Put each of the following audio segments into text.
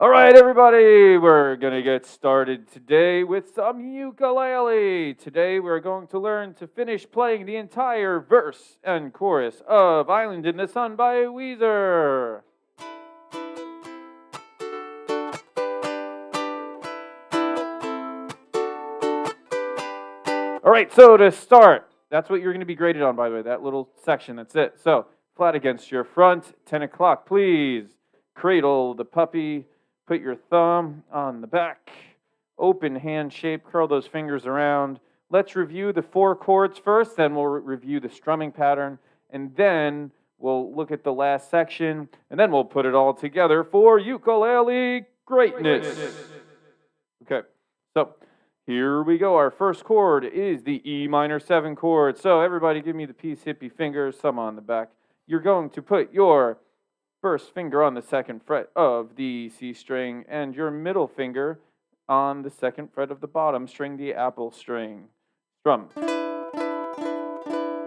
All right, everybody, we're going to get started today with some ukulele. Today, we're going to learn to finish playing the entire verse and chorus of Island in the Sun by Weezer. All right, so to start, that's what you're going to be graded on, by the way, that little section, that's it. So, flat against your front, 10 o'clock, please. Cradle the puppy. Put your thumb on the back, open hand shape, curl those fingers around. Let's review the 4 chords first, then we'll review the strumming pattern, and then we'll look at the last section, and then we'll put it all together for ukulele greatness. Okay, so here we go. Our first chord is the E minor 7 chord. So everybody give me the peace hippie fingers, some on the back. You're going to put your first finger on the 2nd fret of the C string and your middle finger on the 2nd fret of the bottom string, the apple string. Strum.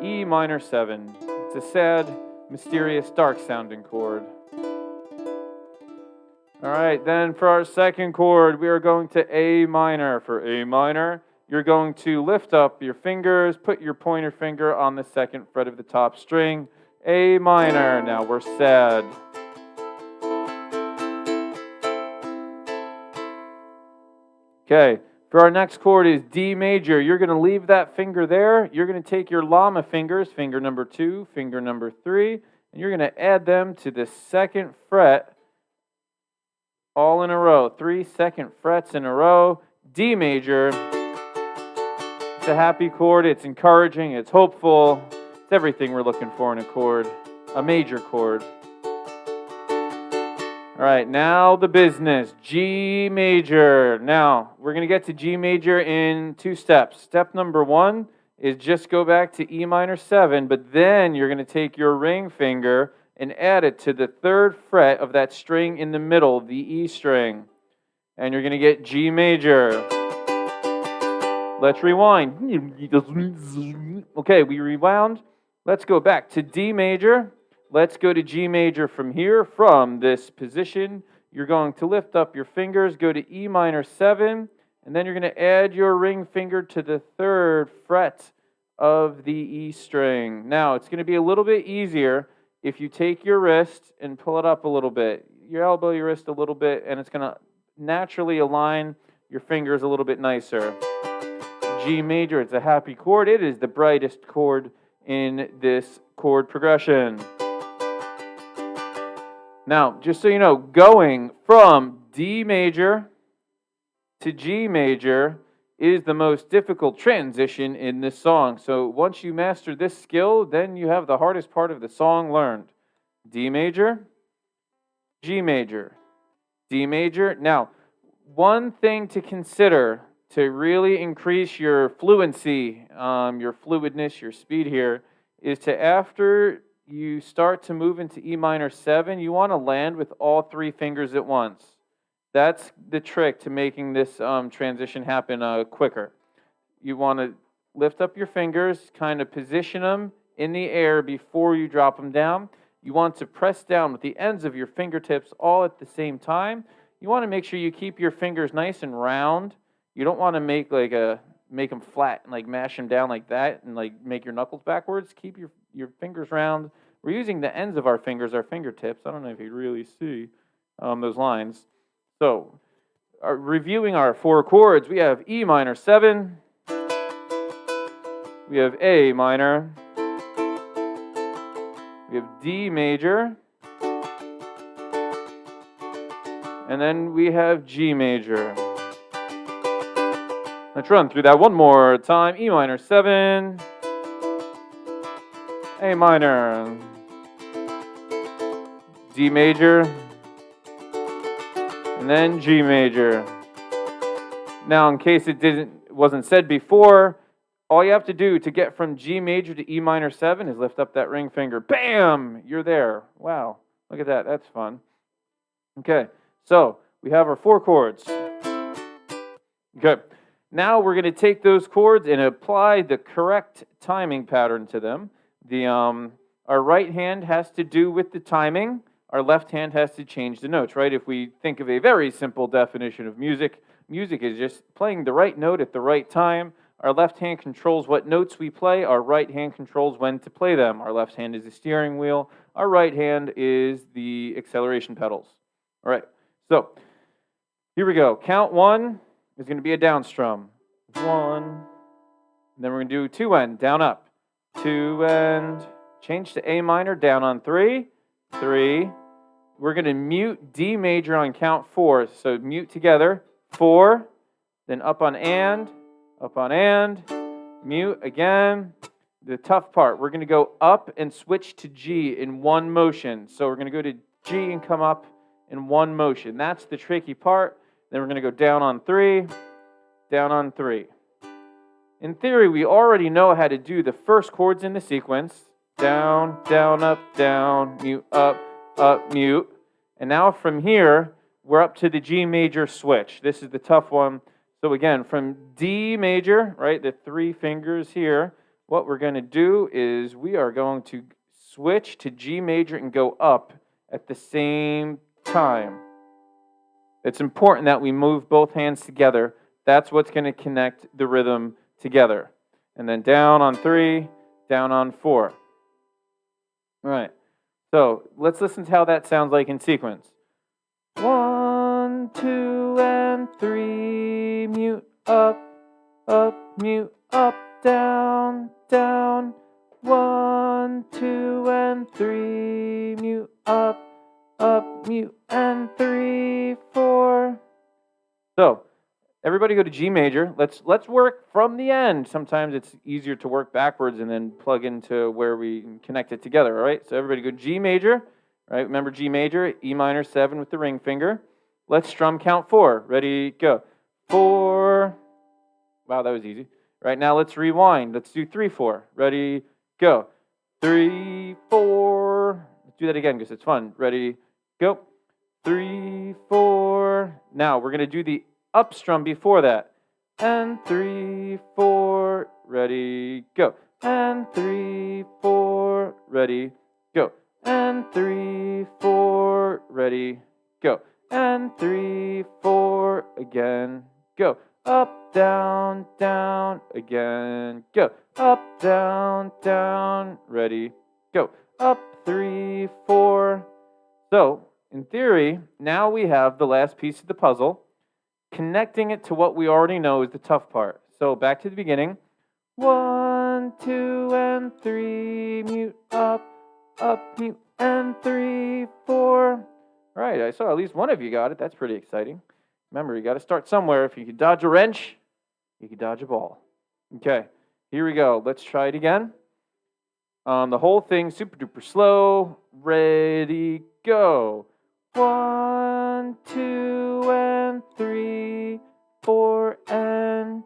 E minor 7. It's a sad, mysterious, dark sounding chord. All right, then for our second chord, we are going to A minor. For A minor, you're going to lift up your fingers, put your pointer finger on the 2nd fret of the top string, A minor. Now we're sad. Okay, for our next chord is D major. You're going to leave that finger there. You're going to take your llama fingers, finger number 2, finger number 3, and you're going to add them to the 2nd fret all in a row. 3 2nd frets in a row. D major. It's a happy chord. It's encouraging. It's hopeful. It's everything we're looking for in a chord, a major chord. All right, now the business, G major. Now, we're going to get to G major in 2 steps. Step number 1 is just go back to E minor 7, but then you're going to take your ring finger and add it to the 3rd fret of that string in the middle, the E string. And you're going to get G major. Let's rewind. Okay, we rewound. Let's go back to D major. Let's go to G major from here, from this position. You're going to lift up your fingers, go to E minor 7, and then you're going to add your ring finger to the 3rd fret of the E string. Now, it's going to be a little bit easier if you take your wrist and pull it up a little bit. Your elbow, your wrist a little bit, and it's going to naturally align your fingers a little bit nicer. G major, it's a happy chord. It is the brightest chord in this chord progression. Now, just so you know, going from D major to G major is the most difficult transition in this song. So once you master this skill, then you have the hardest part of the song learned. D major, G major, D major. Now, one thing to consider to really increase your fluency, your fluidness, your speed here, is to after you start to move into E minor 7, you want to land with all 3 fingers at once. That's the trick to making this transition happen quicker. You want to lift up your fingers, kind of position them in the air before you drop them down. You want to press down with the ends of your fingertips all at the same time. You want to make sure you keep your fingers nice and round. You don't want to make them flat and mash them down like that and make your knuckles backwards. Keep your fingers round. We're using the ends of our fingers, our fingertips. I don't know if you really see those lines. So, reviewing our 4 chords, we have E minor 7, we have A minor, we have D major, and then we have G major. Let's run through that one more time. E minor 7, A minor, D major, and then G major. Now, in case it wasn't said before, all you have to do to get from G major to E minor 7 is lift up that ring finger. Bam! You're there. Wow. Look at that. That's fun. Okay. So, we have our 4 chords. Okay. Now we're going to take those chords and apply the correct timing pattern to them. Our right hand has to do with the timing. our left hand has to change the notes, right? If we think of a very simple definition of music, music is just playing the right note at the right time. Our left hand controls what notes we play. Our right hand controls when to play them. Our left hand is the steering wheel. Our right hand is the acceleration pedals. All right, so here we go. Count one is going to be a down strum. One. And then we're going to do two and down up. Two and change to A minor, down on three. Three. We're going to mute D major on count four. So mute together. Four. Then up on and. Up on and, mute again. The tough part, we're going to go up and switch to G in one motion. So we're going to go to G and come up in one motion. That's the tricky part. Then we're going to go down on three, down on three. In theory, we already know how to do the first chords in the sequence. Down, down, up, mute. And now from here, we're up to the G major switch. This is the tough one. So again, from D major, right, the three fingers here, what we're going to do is we are going to switch to G major and go up at the same time. It's important that we move both hands together. That's what's going to connect the rhythm together. And then down on three, down on four. All right, so let's listen to how that sounds like in sequence. 1, 2, and 3, mute, up, mute, up, down, down. 1, 2, and 3, mute, up, mute, and 3, 4. So, everybody go to G major. Let's work from the end. Sometimes it's easier to work backwards and then plug into where we connect it together, all right? So everybody go G major. Right, remember G major, E minor 7 with the ring finger. Let's strum count 4. Ready, go. 4. Wow, that was easy. Right now, let's rewind. Let's do 3, 4. Ready, go. 3, 4. Let's do that again because it's fun. Ready, go. 3, 4. Now we're going to do the up strum before that. And 3, 4. Ready, go. And 3, 4. Ready, go. And 3, 4, ready, go. And 3, 4, again, go. Up, down, down, again, go. Up, down, down, ready, go. Up, 3, 4. So, in theory, now we have the last piece of the puzzle. Connecting it to what we already know is the tough part. So, back to the beginning. 1, 2, and 3, mute, up, mute, and 3, 4. All right, I saw at least one of you got it. That's pretty exciting. Remember, you got to start somewhere. If you can dodge a wrench, you can dodge a ball. Okay, here we go. Let's try it again. The whole thing super duper slow. Ready, go. 1, 2, and 3, 4, and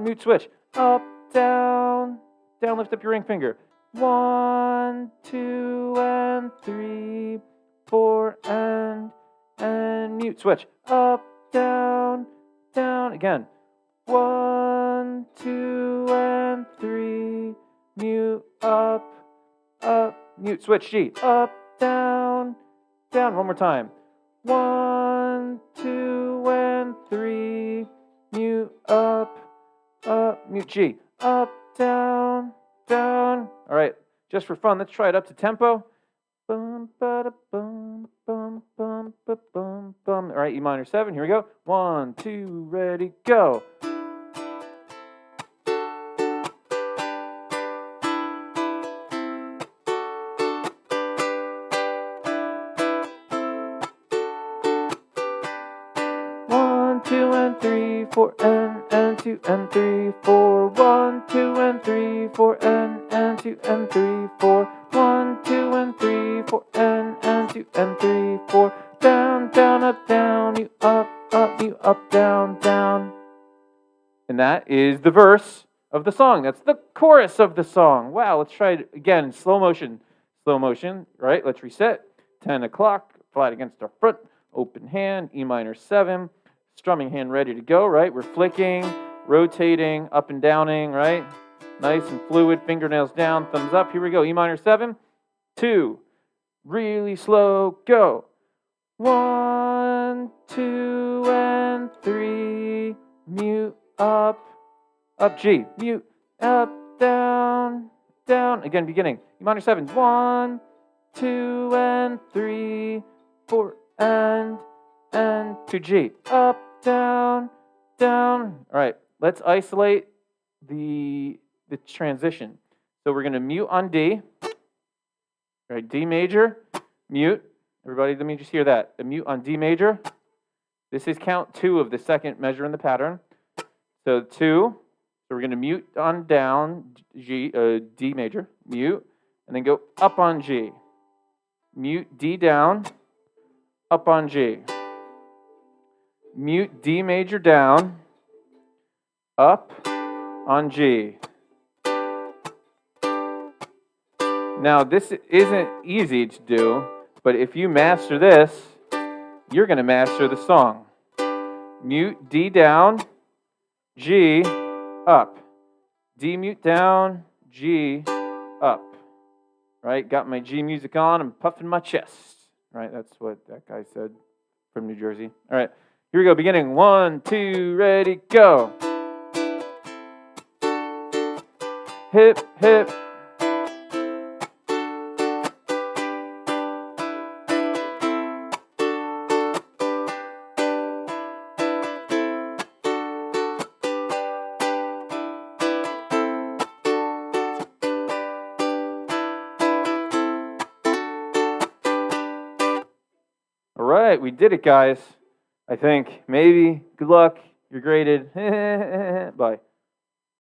mute switch. Up, down, lift up your ring finger. 1, 2, and 3, 4, and mute switch. Up, down, again. 1, 2, and 3, mute, up, mute switch G. Up, down. One more time. 1, 2, and 3, mute, up, mute G. Up, down. All right, just for fun, let's try it up to tempo. Bum, ba-da, bum, bum, bum, ba, bum, bum. All right, E minor 7, here we go. 1, 2, ready, go. Two and 3, 4, and 2 and 3, 4. 1, 2 and 3, 4, and 2 and 3, 4. 1, 2 and 3, 4, and 2 and 3, 4. Down, up, down, you up, down. And that is the verse of the song. That's the chorus of the song. Wow, let's try it again. Slow motion, right? Let's reset. 10 o'clock, flat against our front, open hand, E minor 7. Strumming hand ready to go, right? We're flicking, rotating, up and downing, right? Nice and fluid, fingernails down, thumbs up. Here we go, E minor 7, 2, really slow, go. 1, 2, and 3. Mute, up, G. Mute, up, down, down. Again, beginning. E minor 7. 1, 2, and 3, 4, and to G. Up, down, down. All right, let's isolate the transition. So we're going to mute on D. All right, D major, mute. Everybody, let me just hear that. A mute on D major. This is count 2 of the second measure in the pattern. So 2. So we're going to mute on down, G, D major, mute, and then go up on G. Mute D down, up on G. Mute D major down, up on G. Now, this isn't easy to do, but if you master this, you're going to master the song. Mute D down, G, up. D mute down, G, up. Right? Got my G music on, I'm puffing my chest. Right? That's what that guy said from New Jersey. All right. Here we go. Beginning. 1, 2, ready, go. Hip, hip. All right, we did it, guys. I think. Maybe. Good luck. You're graded. Bye.